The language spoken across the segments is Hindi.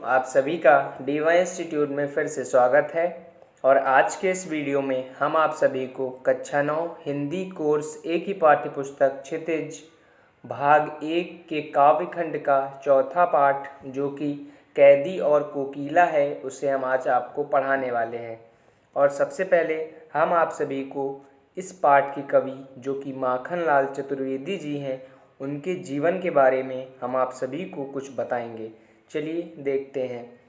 आप सभी का डीवाई इंस्टीट्यूट में फिर से स्वागत है। और आज के इस वीडियो में हम आप सभी को कक्षा 9 हिंदी कोर्स ए की पाठ्यपुस्तक क्षितिज भाग 1 के काव्य खंड का चौथा पाठ जो कि कैदी और कोकिला है, उसे हम आज आपको पढ़ाने वाले हैं। और सबसे पहले हम आप सभी को इस पाठ के कवि जो कि माखनलाल चतुर्वेदी जी हैं, उनके जीवन के बारे में हम आप सभी को कुछ बताएंगे। चलिए देखते हैं।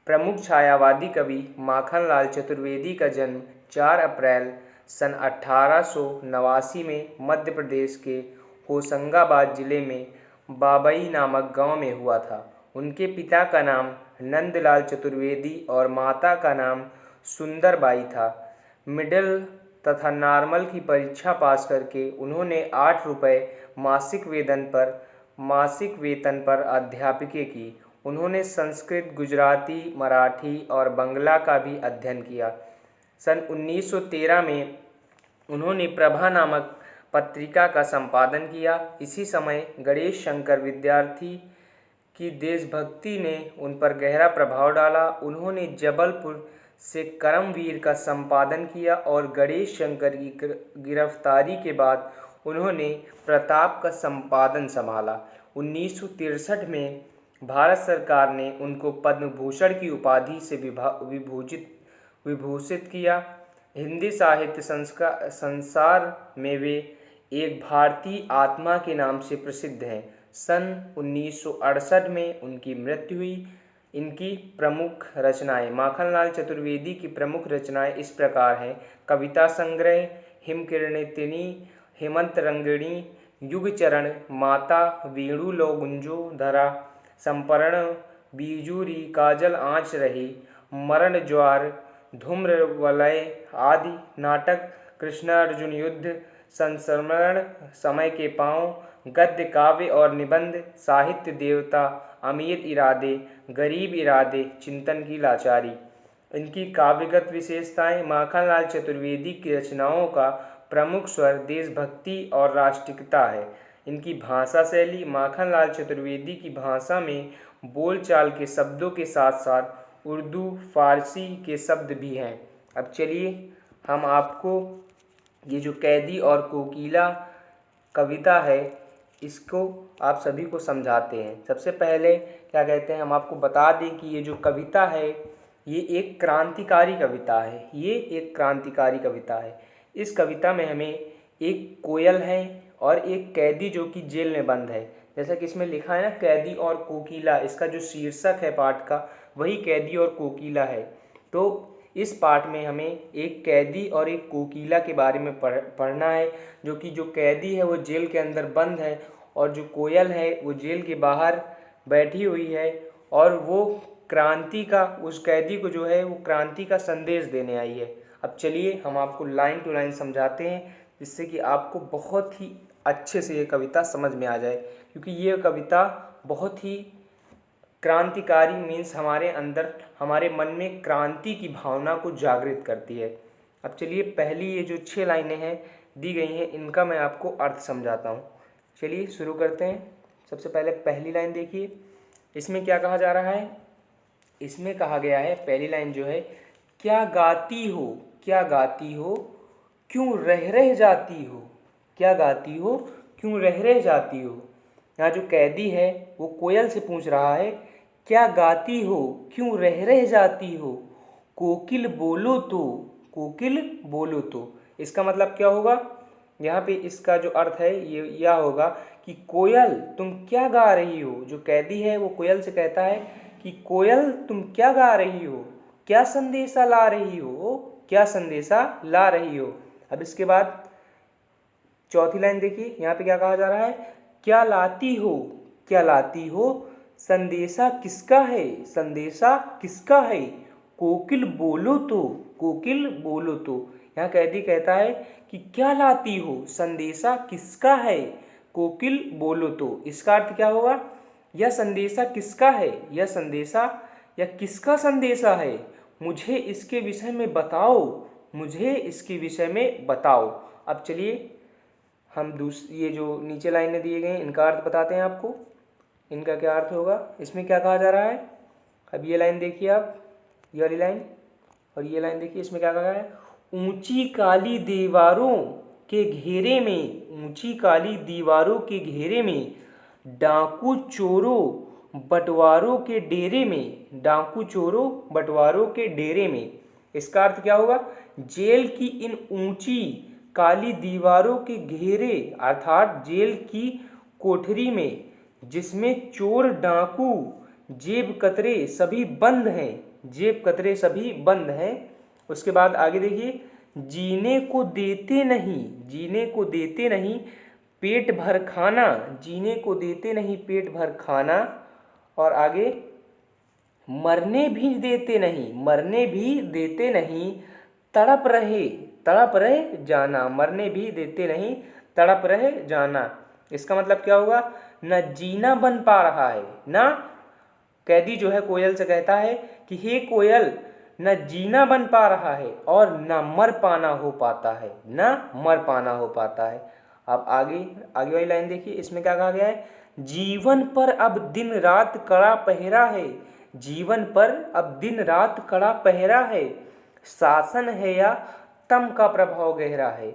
प्रमुख छायावादी कवि माखनलाल चतुर्वेदी का जन्म 4 अप्रैल सन 1889 में मध्य प्रदेश के होशंगाबाद जिले में बाबई नामक गांव में हुआ था। उनके पिता का नाम नंदलाल चतुर्वेदी और माता का नाम सुंदरबाई था। मिडिल तथा नॉर्मल की परीक्षा पास करके उन्होंने 8 रुपये मासिक वेतन पर अध्यापकी की। उन्होंने संस्कृत, गुजराती, मराठी और बंगला का भी अध्ययन किया। सन 1913 में उन्होंने प्रभा नामक पत्रिका का संपादन किया। इसी समय गणेश शंकर विद्यार्थी की देशभक्ति ने उन पर गहरा प्रभाव डाला। उन्होंने जबलपुर से करमवीर का संपादन किया और गणेश शंकर की गिरफ्तारी के बाद उन्होंने प्रताप का संपादन संभाला। 1963 में भारत सरकार ने उनको पद्म भूषण की उपाधि से विभूषित किया। हिंदी साहित्य संसार में वे एक भारतीय आत्मा के नाम से प्रसिद्ध हैं। सन 1968 में उनकी मृत्यु हुई। इनकी प्रमुख रचनाएं, माखनलाल चतुर्वेदी की प्रमुख रचनाएं इस प्रकार हैं: कविता संग्रह, हिमकिरणितिनी, हेमंत रंगिणी, युगचरण, माता, वेणु लो गुंजो धरा, संपर्ण, बीजूरी, काजल आँच रही, मरण ज्वार, धूम्र वलय आदि नाटक, कृष्णार्जुन युद्ध, संस्मरण, समय के पाँव, गद्य, काव्य और निबंध, साहित्य देवता, अमीर इरादे, गरीब इरादे, चिंतन की लाचारी। इनकी काव्यगत विशेषताएं: माखनलाल चतुर्वेदी की रचनाओं का प्रमुख स्वर देशभक्ति और राष्ट्रीयता है। इनकी भाषा शैली: माखनलाल चतुर्वेदी की भाषा में बोलचाल के शब्दों के साथ साथ उर्दू, फारसी के शब्द भी हैं। अब चलिए हम आपको ये जो कैदी और कोकिला कविता है, इसको आप सभी को समझाते हैं। सबसे पहले क्या कहते हैं, हम आपको बता दें कि ये जो कविता है ये एक क्रांतिकारी कविता है। ये एक क्रांतिकारी कविता है। इस कविता में हमें एक कोयल है और एक कैदी जो कि जेल में बंद है। जैसा कि इसमें लिखा है ना, कैदी और कोकिला, इसका जो शीर्षक है पाठ का वही कैदी और कोकिला है। तो इस पाठ में हमें एक कैदी और एक कोकिला के बारे में पढ़ना है। जो कैदी है वो जेल के अंदर बंद है और जो कोयल है वो जेल के बाहर बैठी हुई है और वो क्रांति का, उस कैदी को जो है वो क्रांति का संदेश देने आई है। अब चलिए हम आपको लाइन टू लाइन समझाते हैं जिससे कि आपको बहुत ही अच्छे से ये कविता समझ में आ जाए, क्योंकि ये कविता बहुत ही क्रांतिकारी मीन्स हमारे अंदर, हमारे मन में क्रांति की भावना को जागृत करती है। अब चलिए पहली ये जो 6 लाइनें हैं दी गई हैं, इनका मैं आपको अर्थ समझाता हूँ। चलिए शुरू करते हैं। सबसे पहले पहली लाइन देखिए, इसमें क्या कहा जा रहा है। इसमें कहा गया है, पहली लाइन जो है, क्या गाती हो, क्या गाती हो, क्यों रह रह जाती हो, क्या गाती हो, क्यों रह रह जाती हो। यहाँ जो कैदी है वो कोयल से पूछ रहा है, क्या गाती हो, क्यों रह रह जाती हो, कोकिल बोलो तो, कोकिल बोलो तो। इसका मतलब क्या होगा, यहाँ पे इसका जो अर्थ है ये यह होगा कि कोयल तुम क्या गा रही हो। जो कैदी है वो कोयल से कहता है कि कोयल तुम क्या गा रही हो, क्या संदेशा ला रही हो, क्या संदेशा ला रही हो। अब इसके बाद चौथी लाइन देखिए, यहाँ पे क्या कहा जा रहा है, क्या लाती हो, क्या लाती हो, संदेशा किसका है, संदेशा किसका है, कोकिल बोलो तो, कोकिल बोलो तो। यहाँ कैदी कहता है कि क्या लाती हो, संदेशा किसका है, कोकिल बोलो तो। इसका अर्थ क्या होगा, यह संदेशा किसका है, यह संदेशा या किसका संदेशा है, मुझे इसके विषय में बताओ, मुझे इसके विषय में बताओ। अब चलिए हम ये जो नीचे लाइनें दिए गए हैं इनका अर्थ बताते हैं आपको। इनका क्या अर्थ होगा, इसमें क्या कहा जा रहा है, अब ये लाइन देखिए आप, ये वाली लाइन और ये लाइन देखिए, इसमें क्या कहा है, ऊंची काली दीवारों के घेरे में, ऊंची काली दीवारों के घेरे में डाकू चोरों बटवारों के डेरे में, डाकू चोरों बटवारों के डेरे में। इसका अर्थ क्या होगा, जेल की इन ऊंची काली दीवारों के घेरे अर्थात जेल की कोठरी में, जिसमें चोर डाकू जेब कतरे सभी बंद हैं, जेब कतरे सभी बंद हैं। उसके बाद आगे देखिए, जीने को देते नहीं, जीने को देते नहीं पेट भर खाना, जीने को देते नहीं पेट भर खाना। और आगे, मरने भी देते नहीं, मरने भी देते नहीं तड़प रहे जाना, मरने भी देते नहीं तड़प रहे जाना। इसका मतलब क्या होगा, न जीना बन पा रहा है, ना कैदी जो है कोयल से कहता है कि हे कोयल, न जीना बन पा रहा है और न मर पाना हो पाता है, न मर पाना हो पाता है। अब आगे वाली लाइन देखिए, इसमें क्या कहा गया है, जीवन पर अब दिन रात कड़ा पहरा है, जीवन पर अब दिन रात कड़ा पहरा है, शासन है या तम का प्रभाव गहरा है।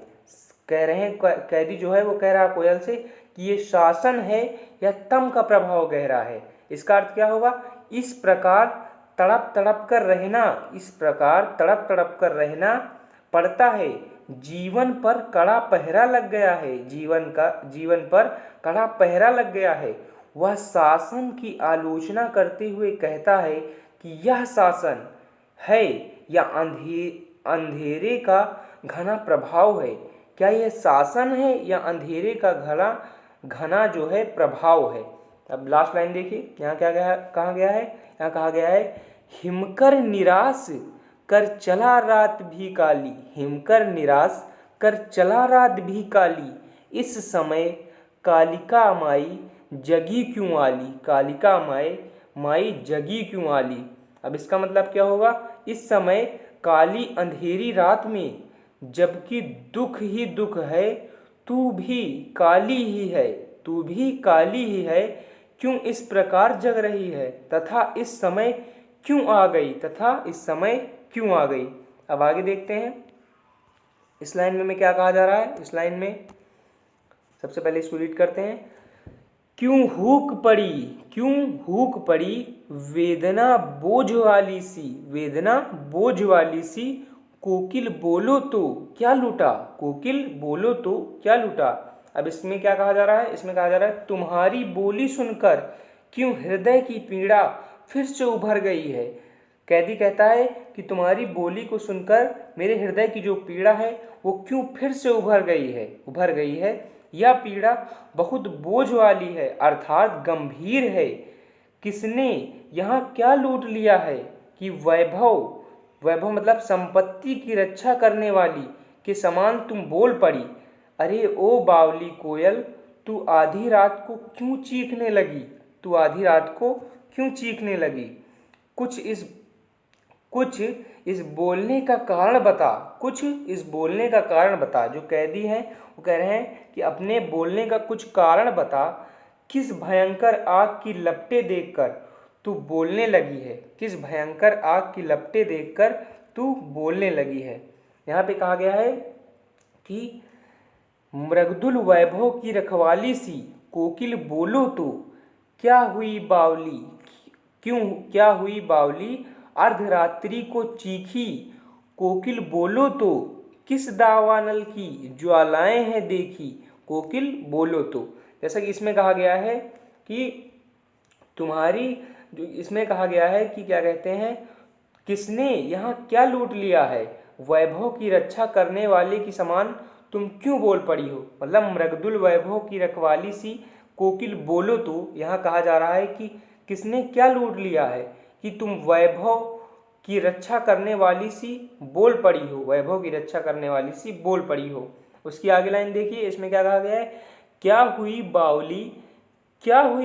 कह रहे हैं कैदी जो है वो कह रहा है कोयल से कि ये शासन है या तम का प्रभाव गहरा है। इसका अर्थ क्या होगा, इस प्रकार तड़प तड़प कर रहना, इस प्रकार तड़प तड़प कर रहना पड़ता है, जीवन पर कड़ा पहरा लग गया है, जीवन पर कड़ा पहरा लग गया है। वह शासन की आलोचना करते हुए कहता है कि यह शासन है या अंधेरे का घना प्रभाव है। क्या यह शासन है या अंधेरे का घना जो है प्रभाव है। अब लास्ट लाइन देखिए, यहाँ क्या कहा गया है, यहाँ कहा गया है, हिमकर निराश कर चला रात भी काली, हिमकर निराश कर चला रात भी काली, इस समय कालिका माई जगी क्यों आली, कालिका माई जगी क्यों आली। अब इसका मतलब क्या होगा, इस समय काली अंधेरी रात में जबकि दुख ही दुख है, तू भी काली ही है, तू भी काली ही है, क्यों इस प्रकार जग रही है, तथा इस समय क्यों आ गई, तथा इस समय क्यों आ गई। अब आगे देखते हैं इस लाइन में क्या कहा जा रहा है। इस लाइन में सबसे पहले इसको रीड करते हैं, क्यों हुक पड़ी वेदना बोझ वाली सी, वेदना बोझ वाली सी, कोकिल बोलो तो क्या लूटा, कोकिल बोलो तो क्या लूटा। अब इसमें क्या कहा जा रहा है, इसमें कहा जा रहा है, तुम्हारी बोली सुनकर क्यों हृदय की पीड़ा फिर से उभर गई है। कैदी कहता है कि तुम्हारी बोली को सुनकर मेरे हृदय की जो पीड़ा है वो क्यों फिर से उभर गई है। यह पीड़ा बहुत बोझ वाली है अर्थात गंभीर है। किसने यहाँ क्या लूट लिया है कि वैभव मतलब संपत्ति की रक्षा करने वाली के समान तुम बोल पड़ी। अरे ओ बावली कोयल, तू आधी रात को क्यों चीखने लगी, तू आधी रात को क्यों चीखने लगी। कुछ इस बोलने का कारण बता, जो कैदी हैं वो कह रहे हैं कि अपने बोलने का कुछ कारण बता। किस भयंकर आग की लपटें देखकर तू बोलने लगी है, किस भयंकर आग की लपटें देखकर तू बोलने लगी है। यहाँ पे कहा गया है कि मृगदुल वैभव की रखवाली सी, कोकिल बोलो तो क्या हुई बावली, अर्धरात्रि को चीखी, कोकिल बोलो तो किस दावानल की ज्वालाएं हैं देखी, कोकिल बोलो तो। जैसा कि इसमें कहा गया है कि इसमें कहा गया है कि क्या कहते हैं, किसने यहाँ क्या लूट लिया है, वैभव की रक्षा करने वाले की समान तुम क्यों बोल पड़ी हो। मतलब मृगदुल वैभव की रखवाली सी कोकिल बोलो तो, यहाँ कहा जा रहा है कि किसने क्या लूट लिया है कि तुम वैभव की रक्षा करने वाली सी बोल पड़ी हो, वैभव की रक्षा करने वाली सी बोल पड़ी हो। उसकी आगे लाइन देखिए, इसमें क्या कहा गया है, क्या हुई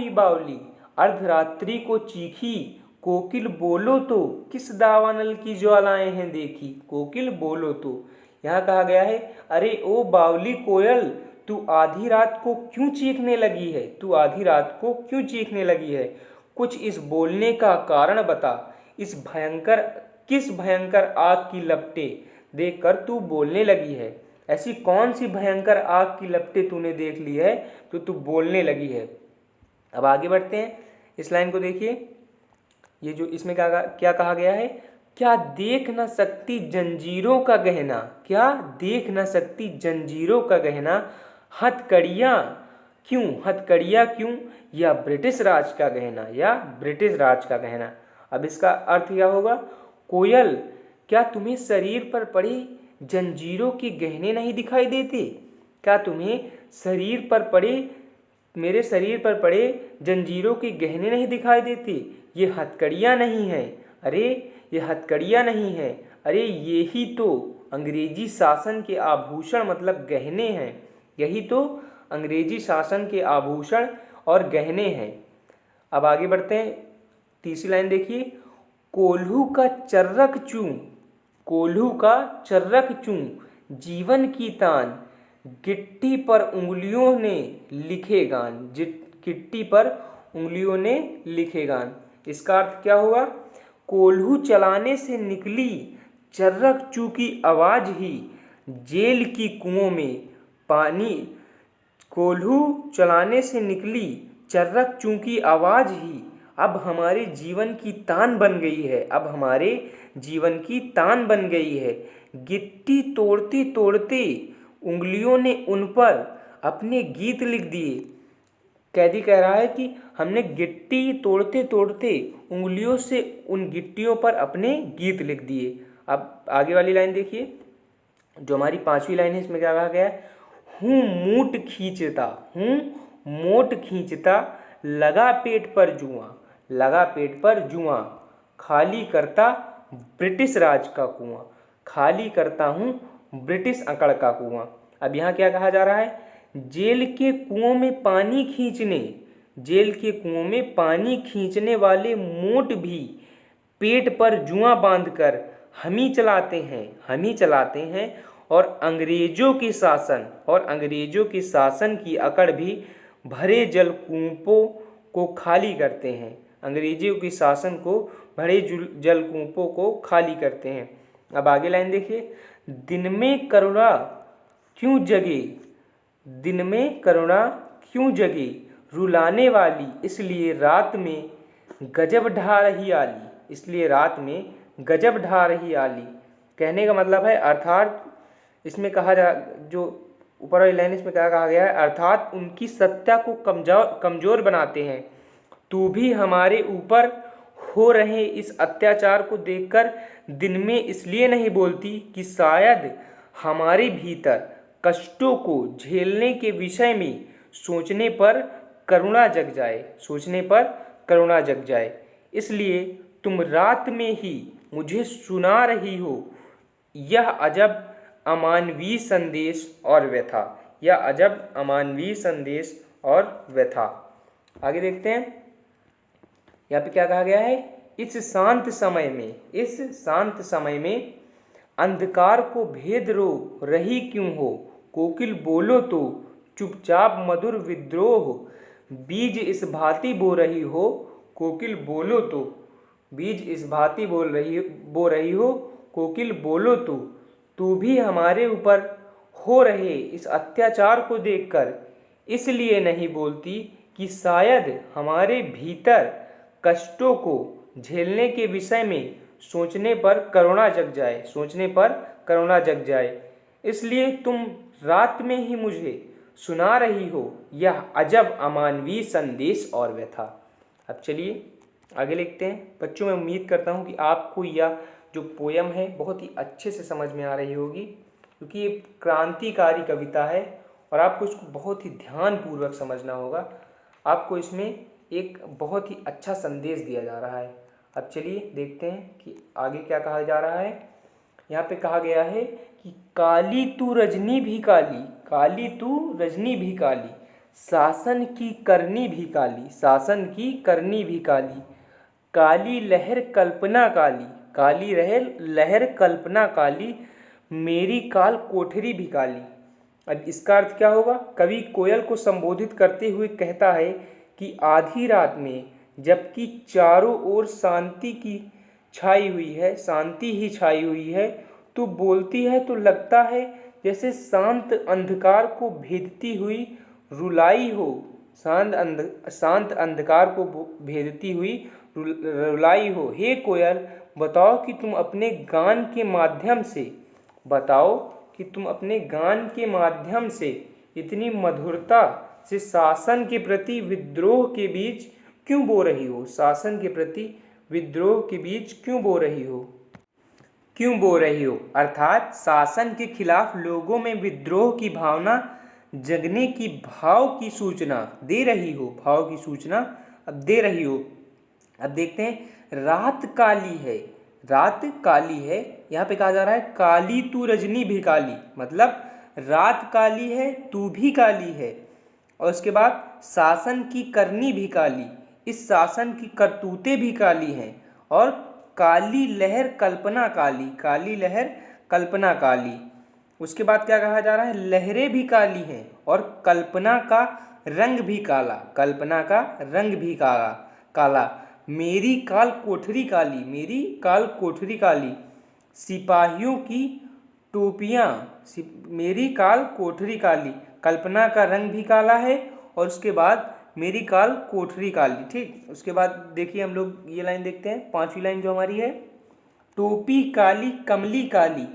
बावली अर्धरात्रि को चीखी, कोकिल बोलो तो किस दावानल की ज्वालाएं हैं देखी, कोकिल बोलो तो। यहाँ कहा गया है, अरे ओ बावली कोयल, तू आधी रात को क्यों चीखने लगी है, तू आधी रात को क्यों चीखने लगी है। कुछ इस बोलने का कारण बता, किस भयंकर आग की लपटें देखकर तू बोलने लगी है। ऐसी कौन सी भयंकर आग की लपटें तूने देख ली है तो तू बोलने लगी है। अब आगे बढ़ते हैं, इस लाइन को देखिए। ये जो इसमें क्या कहा गया है, क्या देख न सकती जंजीरों का गहना, क्या देख न सकती जंजीरों का गहना, हथकड़ियाँ क्यों या ब्रिटिश राज का गहना, या ब्रिटिश राज का गहना। अब इसका अर्थ क्या होगा, कोयल क्या तुम्हें शरीर पर पड़े जंजीरों के गहने नहीं दिखाई देते, क्या तुम्हें मेरे शरीर पर पड़े जंजीरों के गहने नहीं दिखाई देते। ये हथकड़ियाँ नहीं हैं, अरे ये हथकड़ियाँ नहीं हैं, अरे ये ही तो अंग्रेजी शासन के आभूषण मतलब गहने हैं, यही तो अंग्रेजी शासन के आभूषण और गहने हैं। अब आगे बढ़ते हैं, तीसरी लाइन देखिए। कोल्हू का चर्रक चूं जीवन की तान, गिट्टी पर उंगलियों ने लिखे गान, गिट्टी पर उंगलियों ने लिखे गान। इसका अर्थ क्या हुआ, कोल्हू चलाने से निकली चर्रक चू की आवाज ही जेल की कुओं में पानी, कोल्हू चलाने से निकली चर्रक चू की आवाज ही अब हमारे जीवन की तान बन गई है, अब हमारे जीवन की तान बन गई है। गिट्टी तोड़ते तोड़ते उंगलियों ने उन पर अपने गीत लिख दिए। कैदी कह रहा है कि हमने गिट्टी तोड़ते तोड़ते उंगलियों से उन गिट्टियों पर अपने गीत लिख दिए। अब आगे वाली लाइन देखिए, जो हमारी पांचवी लाइन है, इसमें क्या कहा गया है, हूँ मोट खींचता लगा पेट पर जुआ, खाली करता ब्रिटिश राज का कुआं, खाली करता हूँ ब्रिटिश अकड़ का कुआं। अब यहाँ क्या कहा जा रहा है, जेल के कुओं में पानी खींचने वाले मोट भी पेट पर जुआ बांधकर हम ही चलाते हैं और अंग्रेजों के शासन की अकड़ भी भरे जलकूपों को खाली करते हैं, अंग्रेजों के शासन को भरे जलकूपों को खाली करते हैं। अब आगे लाइन देखिए, दिन में करुणा क्यों जगे रुलाने वाली, इसलिए रात में गजब ढा रही आली। कहने का मतलब है, अर्थात इसमें जो ऊपर वाली लाइन इसमें क्या कहा गया है, अर्थात उनकी सत्ता को कमजोर बनाते हैं। तू भी हमारे ऊपर हो रहे इस अत्याचार को देखकर दिन में इसलिए नहीं बोलती कि शायद हमारे भीतर कष्टों को झेलने के विषय में सोचने पर करुणा जग जाए, इसलिए तुम रात में ही मुझे सुना रही हो यह अजब अमानवीय संदेश और व्यथा। आगे देखते हैं, यहाँ पे क्या कहा गया है, इस शांत समय में अंधकार को भेद रो रही क्यों हो, कोकिल बोलो तो चुपचाप मधुर विद्रोह, बीज इस भांति बो रही हो, कोकिल बोलो तो बीज इस भांति बो रही हो, कोकिल बोलो तो तू भी हमारे ऊपर हो रहे इस अत्याचार को देखकर इसलिए नहीं बोलती कि शायद हमारे भीतर कष्टों को झेलने के विषय में सोचने पर करुणा जग जाए, इसलिए तुम रात में ही मुझे सुना रही हो यह अजब अमानवीय संदेश और व्यथा। अब चलिए आगे लिखते हैं। बच्चों, मैं उम्मीद करता हूँ कि आपको यह जो पोयम है बहुत ही अच्छे से समझ में आ रही होगी, क्योंकि ये क्रांतिकारी कविता है और आपको इसको बहुत ही ध्यानपूर्वक समझना होगा। आपको इसमें एक बहुत ही अच्छा संदेश दिया जा रहा है। अब चलिए देखते हैं कि आगे क्या कहा जा रहा है। यहाँ पे कहा गया है कि काली तू रजनी भी काली, शासन की करनी भी काली, काली लहर कल्पना काली, मेरी काल कोठरी भी काली। अब इसका अर्थ क्या होगा, कवि कोयल को संबोधित करते हुए कहता है कि आधी रात में जबकि चारों ओर शांति की छाई हुई है, शांति ही छाई हुई है। तू बोलती है तो लगता है जैसे शांत अंधकार को भेदती हुई रुलाई हो, शांत अंधकार को भेदती हुई रुलाई हो। हे कोयल, बताओ कि तुम अपने गान के माध्यम से, बताओ कि तुम अपने गान के माध्यम से इतनी मधुरता से शासन के प्रति विद्रोह के बीच क्यों बो रही हो, शासन के प्रति विद्रोह के बीच क्यों बो रही हो, क्यों बो रही हो। अर्थात शासन के खिलाफ लोगों में विद्रोह की भावना जगने की भाव की सूचना दे रही हो, भाव की सूचना अब दे रही हो। अब देखते हैं, रात काली है, रात काली है, यहाँ पे कहा जा रहा है काली तू रजनी भी काली, मतलब रात काली है तू भी काली है। और उसके बाद शासन की करनी भी काली, इस शासन की करतूतें भी काली हैं। और काली लहर कल्पना काली, काली लहर कल्पना काली। उसके बाद क्या कहा जा रहा है, लहरें भी काली हैं और कल्पना का रंग भी काला, कल्पना का रंग भी काला काला। मेरी काल कोठरी काली, मेरी काल कोठरी काली, सिपाहियों की टोपियाँ, मेरी काल कोठरी काली, कल्पना का रंग भी काला है और उसके बाद मेरी काल कोठरी काली। ठीक, उसके बाद देखिए हम लोग ये लाइन देखते हैं, पांचवी लाइन जो हमारी है, टोपी काली कमली काली,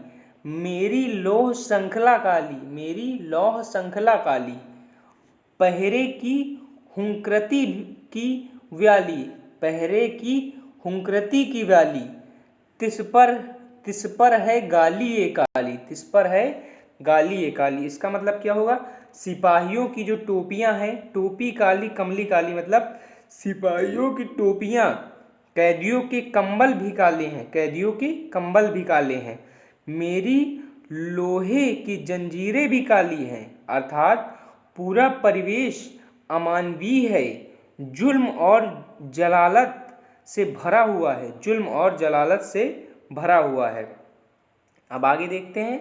मेरी लौह श्रृंखला काली, मेरी लौह श्रृंखला काली, पहरे की हुंकृति की व्याली, पहरे की हुंकृति की व्याली, तिस पर है गाली ये काली, तिस पर है गाली ये काली। इसका मतलब क्या होगा, सिपाहियों की जो टोपियां हैं, टोपी काली कमली काली, मतलब सिपाहियों की टोपियां, कैदियों के कंबल भी काले हैं, कैदियों के कंबल भी काले हैं। मेरी लोहे की जंजीरें भी काली हैं, अर्थात पूरा परिवेश अमानवीय है, जुल्म और जलालत से भरा हुआ है, जुल्म और जलालत से भरा हुआ है। अब आगे देखते हैं,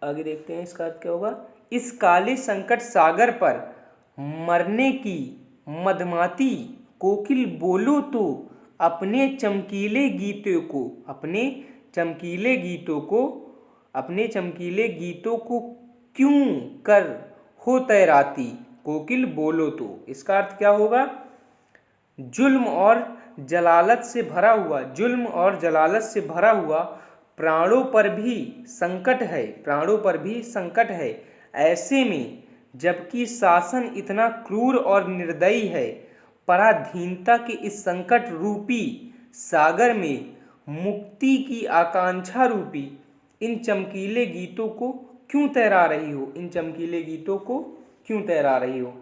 आगे देखते हैं इसका अर्थ क्या होगा। इस काले संकट सागर पर मरने की मदमाती कोकिल बोलो तो अपने चमकीले गीतों को, अपने चमकीले गीतों को, अपने चमकीले गीतों को क्यों कर हो तैराती, कोकिल बोलो तो। इसका अर्थ क्या होगा, जुल्म और जलालत से भरा हुआ, जुल्म और जलालत से भरा हुआ, प्राणों पर भी संकट है, प्राणों पर भी संकट है। ऐसे में जबकि शासन इतना क्रूर और निर्दयी है, पराधीनता के इस संकट रूपी सागर में मुक्ति की आकांक्षा रूपी इन चमकीले गीतों को क्यों तैरा रही हो, इन चमकीले गीतों को क्यों तैरा रही हो।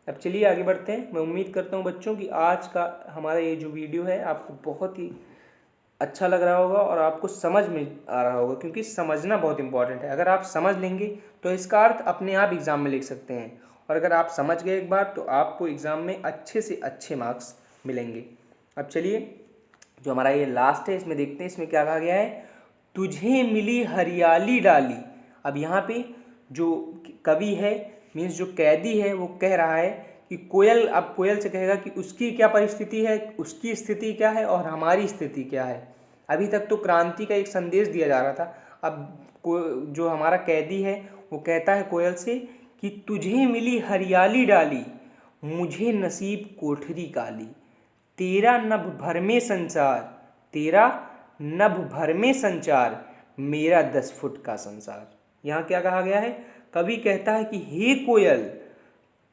अब चलिए आगे बढ़ते हैं। मैं उम्मीद करता हूँ बच्चों कि आज का हमारा ये जो वीडियो है आपको बहुत ही अच्छा लग रहा होगा और आपको समझ में आ रहा होगा, क्योंकि समझना बहुत इंपॉर्टेंट है। अगर आप समझ लेंगे तो इसका अर्थ अपने आप एग्ज़ाम में लिख सकते हैं, और अगर आप समझ गए एक बार तो आपको एग्ज़ाम में अच्छे से अच्छे मार्क्स मिलेंगे। अब चलिए जो हमारा ये लास्ट है इसमें देखते हैं, इसमें क्या कहा गया है, तुझे मिली हरियाली डाली। अब यहाँ पे जो कवि है, मीन्स जो कैदी है, वो कह रहा है कि कोयल, अब कोयल से कहेगा कि उसकी क्या परिस्थिति है, उसकी स्थिति क्या है और हमारी स्थिति क्या है। अभी तक तो क्रांति का एक संदेश दिया जा रहा था, अब जो हमारा कैदी है वो कहता है कोयल से कि तुझे मिली हरियाली डाली, मुझे नसीब कोठरी काली, तेरा नभ भर में संचार, तेरा नभ भर में संचार, मेरा 10 फुट का संसार। यहाँ क्या कहा गया है, कवि कहता है कि हे कोयल,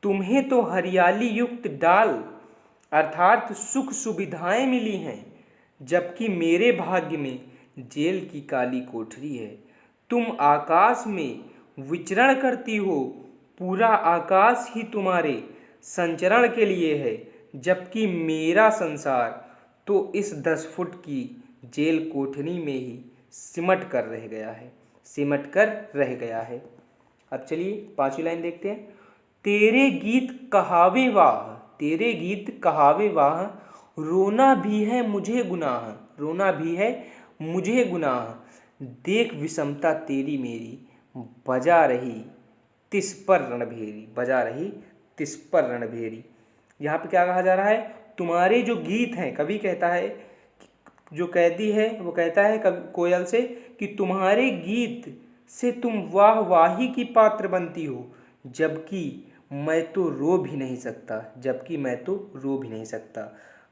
तुम्हें तो हरियाली युक्त डाल अर्थात सुख सुविधाएं मिली हैं, जबकि मेरे भाग्य में जेल की काली कोठरी है। तुम आकाश में विचरण करती हो, पूरा आकाश ही तुम्हारे संचरण के लिए है, जबकि मेरा संसार तो इस 10 फुट की जेल कोठरी में ही सिमट कर रह गया है, सिमट कर रह गया है। अब चलिए 5वीं लाइन देखते हैं, तेरे गीत कहावे वाह, तेरे गीत कहावे वाह, रोना भी है मुझे गुनाह, रोना भी है मुझे गुनाह, देख विषमता तेरी मेरी, बजा रही तिस पर रणभेरी, बजा रही तिस पर रणभेरी। यहाँ पे क्या कहा जा रहा है, तुम्हारे जो गीत हैं, कवि कहता है, जो कैदी है वो कहता है कोयल से कि तुम्हारे गीत से तुम वाहवाही की पात्र बनती हो, जबकि मैं तो रो भी नहीं सकता, जबकि मैं तो रो भी नहीं सकता।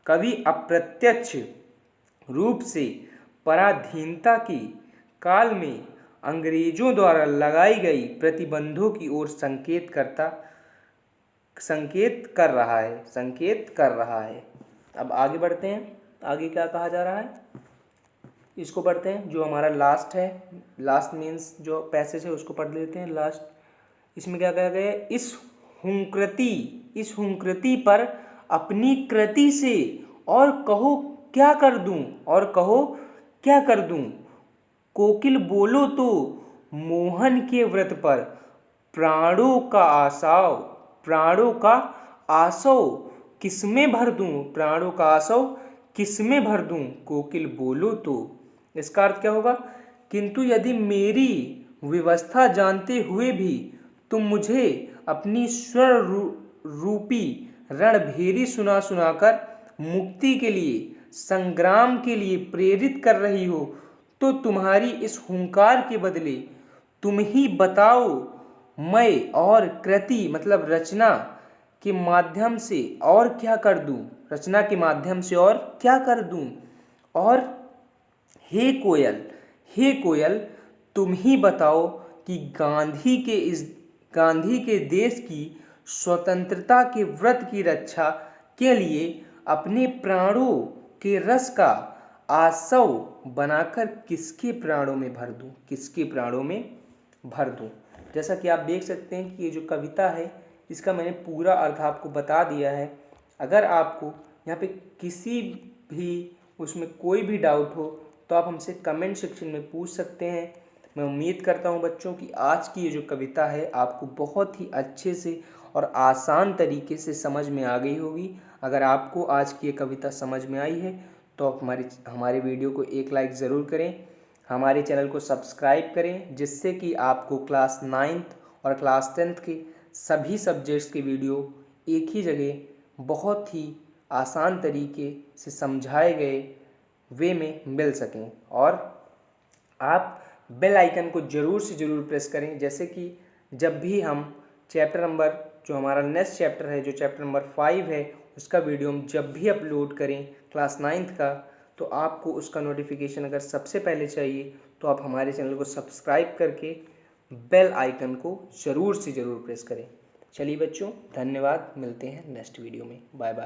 कवि अप्रत्यक्ष रूप से पराधीनता के काल में अंग्रेजों द्वारा लगाई गई प्रतिबंधों की ओर संकेत कर रहा है। अब आगे बढ़ते हैं, आगे क्या कहा जा रहा है इसको पढ़ते हैं। जो हमारा लास्ट है, लास्ट मीन्स जो पैसेज है उसको पढ़ लेते हैं लास्ट। इसमें क्या कहा गया है, इस हुंकृति पर अपनी कृति से और कहो क्या कर दूं, कोकिल बोलो तो मोहन के व्रत पर प्राणों का आसव किसमें भर दूं, कोकिल बोलो तो। इसका अर्थ क्या होगा, किंतु यदि मेरी व्यवस्था जानते हुए भी तुम मुझे अपनी स्वर रूपी रणभेरी सुनाकर मुक्ति के लिए, संग्राम के लिए प्रेरित कर रही हो, तो तुम्हारी इस हुंकार के बदले तुम ही बताओ मैं और कृति मतलब रचना के माध्यम से और क्या कर दूं, और हे कोयल तुम ही बताओ कि गांधी के देश की स्वतंत्रता के व्रत की रक्षा के लिए अपने प्राणों के रस का आसव बनाकर किसके प्राणों में भर दूं। जैसा कि आप देख सकते हैं कि ये जो कविता है इसका मैंने पूरा अर्थ आपको बता दिया है। अगर आपको यहाँ पे किसी भी उसमें कोई भी डाउट हो तो आप हमसे कमेंट सेक्शन में पूछ सकते हैं। मैं उम्मीद करता हूँ बच्चों कि आज की ये जो कविता है आपको बहुत ही अच्छे से और आसान तरीके से समझ में आ गई होगी। अगर आपको आज की ये कविता समझ में आई है तो आप हमारे वीडियो को एक लाइक ज़रूर करें, हमारे चैनल को सब्सक्राइब करें, जिससे कि आपको क्लास 9th और क्लास 10th के सभी सब्जेक्ट्स के वीडियो एक ही जगह बहुत ही आसान तरीके से समझाए गए वे में मिल सकें। और आप बेल आइकन को ज़रूर से ज़रूर प्रेस करें, जैसे कि जब भी हम चैप्टर नंबर जो हमारा नेक्स्ट चैप्टर है, जो चैप्टर नंबर 5 है, उसका वीडियो हम जब भी अपलोड करें क्लास 9th का, तो आपको उसका नोटिफिकेशन अगर सबसे पहले चाहिए तो आप हमारे चैनल को सब्सक्राइब करके बेल आइकन को ज़रूर से ज़रूर प्रेस करें। चलिए बच्चों, धन्यवाद, मिलते हैं नेक्स्ट वीडियो में, बाय बाय।